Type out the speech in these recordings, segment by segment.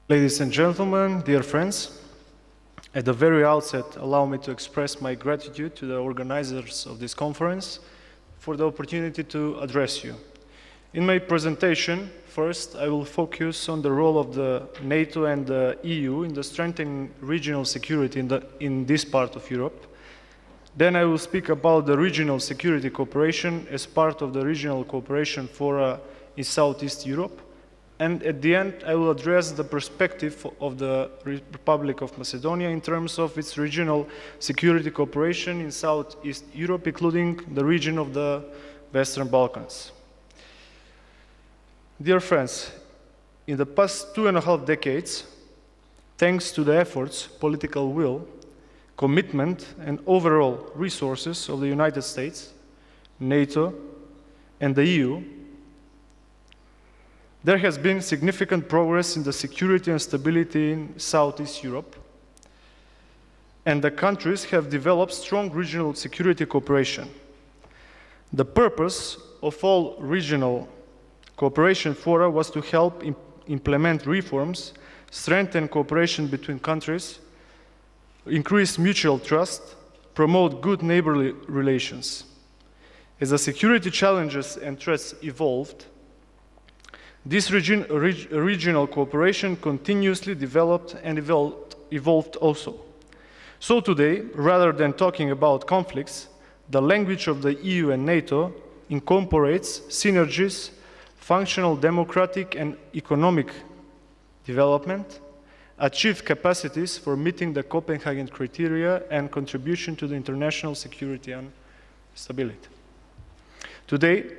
Ladies and gentlemen, dear friends, at the very outset, allow me to express my gratitude to the organizers of this conference for the opportunity to address you. In my presentation, first, I will focus on the role of the NATO and the EU in the strengthening regional security in this part of Europe. Then I will speak about the regional security cooperation as part of the regional cooperation fora in Southeast Europe. And at the end, I will address the perspective of the Republic of Macedonia in terms of its regional security cooperation in Southeast Europe, including the region of the Western Balkans. Dear friends, in the past 2.5 decades, thanks to the efforts, political will, commitment, and overall resources of the United States, NATO, and the EU, there has been significant progress in the security and stability in Southeast Europe, and the countries have developed strong regional security cooperation. The purpose of all regional cooperation fora was to help implement reforms, strengthen cooperation between countries, increase mutual trust, promote good neighborly relations. As the security challenges and threats evolved, this regional cooperation continuously developed and evolved also. So today, rather than talking about conflicts, the language of the EU and NATO incorporates synergies, functional democratic and economic development, achieved capacities for meeting the Copenhagen criteria, and contribution to the international security and stability. Today,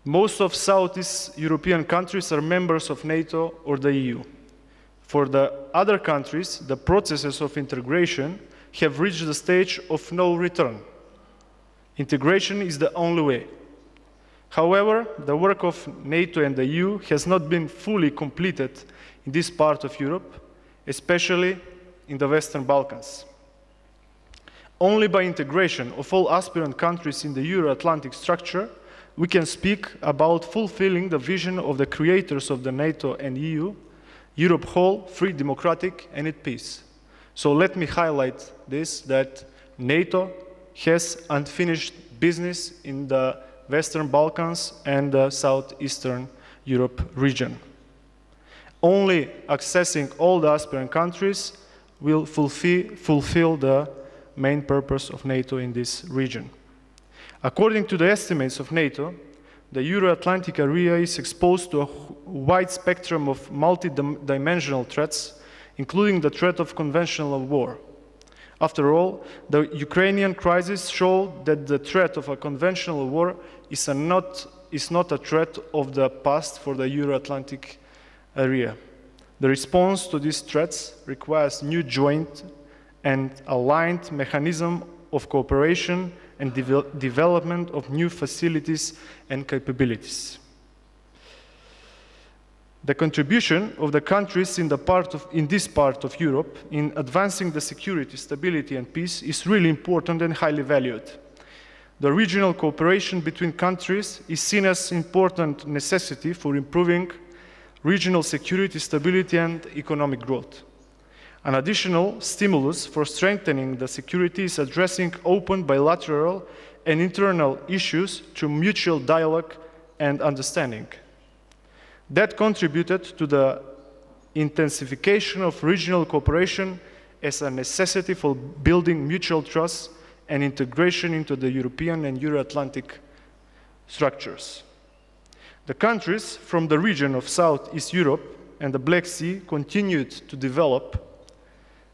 most of Southeast European countries are members of NATO or the EU. For the other countries, the processes of integration have reached the stage of no return. Integration is the only way. However, the work of NATO and the EU has not been fully completed in this part of Europe, especially in the Western Balkans. Only by integration of all aspirant countries in the Euro-Atlantic structure we can speak about fulfilling the vision of the creators of the NATO and EU, Europe whole, free, democratic, and at peace. So let me highlight this, that NATO has unfinished business in the Western Balkans and the Southeastern Europe region. Only accessing all the aspirant countries will fulfill the main purpose of NATO in this region. According to the estimates of NATO, the Euro-Atlantic area is exposed to a wide spectrum of multi-dimensional threats, including the threat of conventional war. After all, the Ukrainian crisis showed that the threat of a conventional war is not a threat of the past for the Euro-Atlantic area. The response to these threats requires new joint and aligned mechanism of cooperation and development of new facilities and capabilities. The contribution of the countries in this part of Europe in advancing the security, stability, and peace is really important and highly valued. The regional cooperation between countries is seen as an important necessity for improving regional security, stability, and economic growth. An additional stimulus for strengthening the security is addressing open bilateral and internal issues through mutual dialogue and understanding. That contributed to the intensification of regional cooperation as a necessity for building mutual trust and integration into the European and Euro-Atlantic structures. The countries from the region of Southeast Europe and the Black Sea continued to develop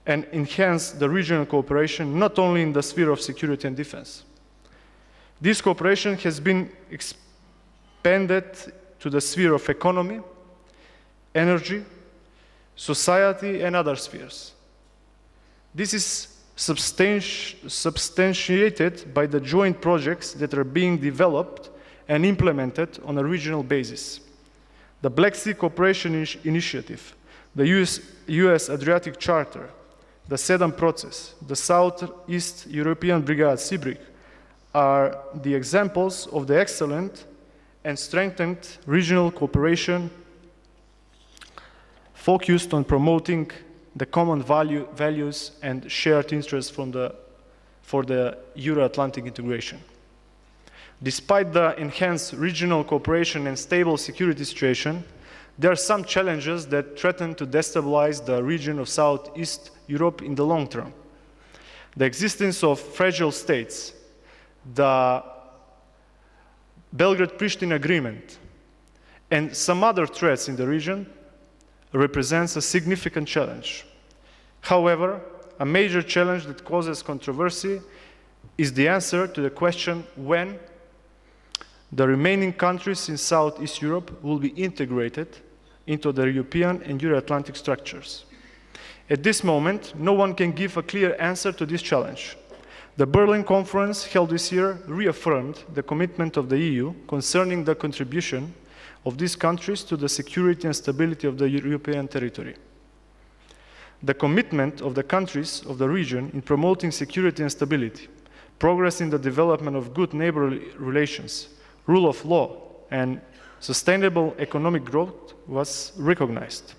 and enhance the regional cooperation not only in the sphere of security and defense. This cooperation has been expanded to the sphere of economy, energy, society, and other spheres. This is substantiated by the joint projects that are being developed and implemented on a regional basis. The Black Sea Cooperation Initiative, the US Adriatic Charter, the SEDAM process, the Southeast European Brigade, SIBRIC, are the examples of the excellent and strengthened regional cooperation focused on promoting the common values and shared interests for the Euro-Atlantic integration. Despite the enhanced regional cooperation and stable security situation, there are some challenges that threaten to destabilize the region of Southeast Europe in the long term. The existence of fragile states, the Belgrade-Pristina agreement, and some other threats in the region represents a significant challenge. However, a major challenge that causes controversy is the answer to the question when the remaining countries in Southeast Europe will be integrated into the European and Euro-Atlantic structures. At this moment, no one can give a clear answer to this challenge. The Berlin Conference held this year reaffirmed the commitment of the EU concerning the contribution of these countries to the security and stability of the European territory. The commitment of the countries of the region in promoting security and stability, progress in the development of good neighborly relations, rule of law, and sustainable economic growth was recognized.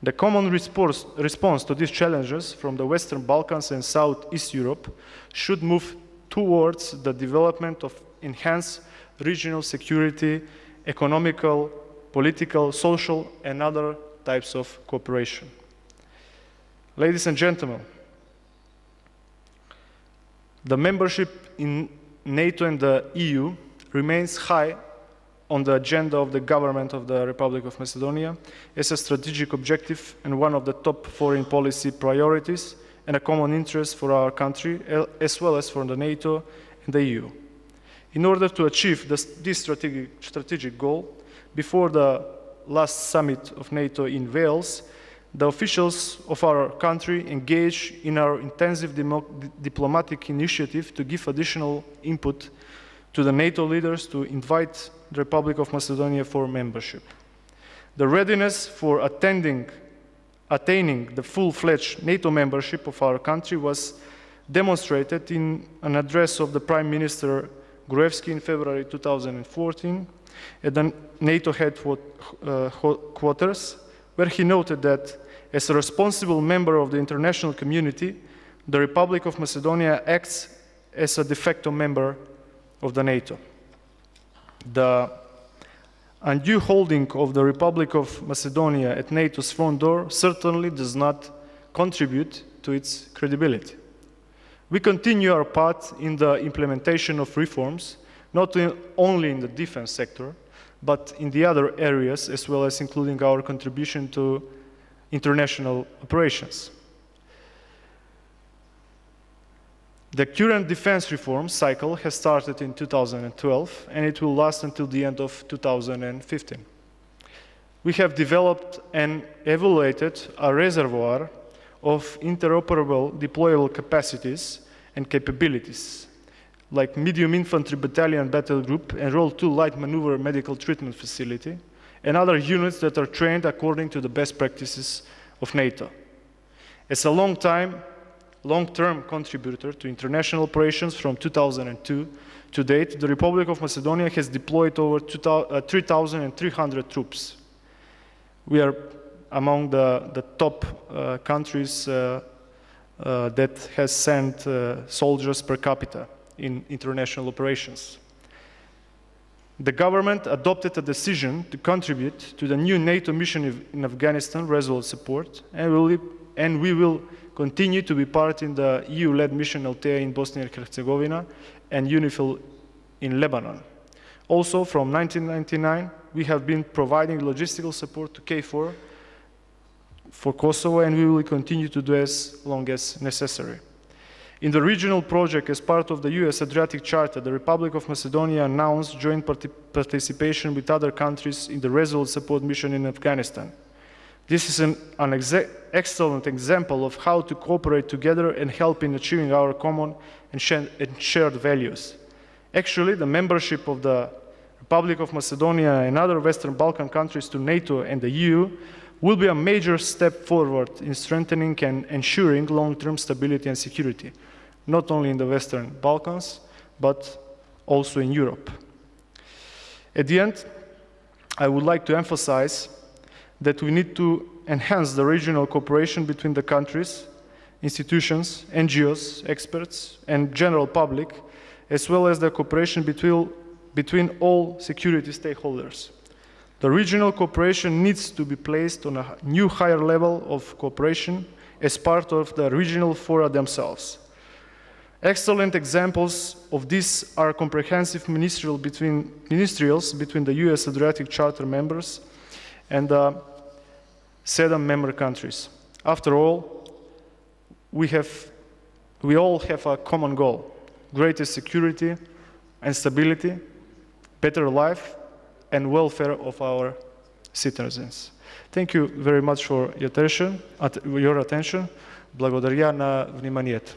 The common response to these challenges from the Western Balkans and Southeast Europe should move towards the development of enhanced regional security, economical, political, social, and other types of cooperation. Ladies and gentlemen, the membership in NATO and the EU remains high on the agenda of the government of the Republic of Macedonia as a strategic objective and one of the top foreign policy priorities and a common interest for our country as well as for the NATO and the EU. In order to achieve this strategic goal, before the last summit of NATO in Wales, the officials of our country engaged in our intensive diplomatic initiative to give additional input to the NATO leaders to invite the Republic of Macedonia for membership. The readiness for attaining the full-fledged NATO membership of our country was demonstrated in an address of the Prime Minister Gruevski in February 2014 at the NATO headquarters, where he noted that as a responsible member of the international community, the Republic of Macedonia acts as a de facto member of the NATO. The undue holding of the Republic of Macedonia at NATO's front door certainly does not contribute to its credibility. We continue our path in the implementation of reforms, not only in the defense sector, but in the other areas, as well as including our contribution to international operations. The current defense reform cycle has started in 2012, and it will last until the end of 2015. We have developed and evaluated a reservoir of interoperable deployable capacities and capabilities, like Medium Infantry Battalion Battle Group and Role 2 Light Maneuver Medical Treatment Facility, and other units that are trained according to the best practices of NATO. As a long-term contributor to international operations from 2002 to date, the Republic of Macedonia has deployed over 3,300 troops. We are among the top countries that has sent soldiers per capita in international operations. The government adopted a decision to contribute to the new NATO mission in Afghanistan, Resolute Support, and we will continue to be part in the EU-led mission Altea in Bosnia and Herzegovina and UNIFIL in Lebanon. Also, from 1999, we have been providing logistical support to KFOR for Kosovo, and we will continue to do as long as necessary. In the regional project, as part of the US Adriatic Charter, the Republic of Macedonia announced joint participation with other countries in the Resolute Support mission in Afghanistan. This is an excellent example of how to cooperate together and help in achieving our common and shared values. Actually, the membership of the Republic of Macedonia and other Western Balkan countries to NATO and the EU will be a major step forward in strengthening and ensuring long-term stability and security, not only in the Western Balkans, but also in Europe. At the end, I would like to emphasize that we need to enhance the regional cooperation between the countries, institutions, NGOs, experts, and general public, as well as the cooperation between all security stakeholders. The regional cooperation needs to be placed on a new higher level of cooperation as part of the regional fora themselves. Excellent examples of this are comprehensive ministerials between the US Adriatic Charter members and the 7 member countries. After all, we all have a common goal: greater security and stability, better life and welfare of our citizens. Thank you very much for your attention. Благодаря на вниманието.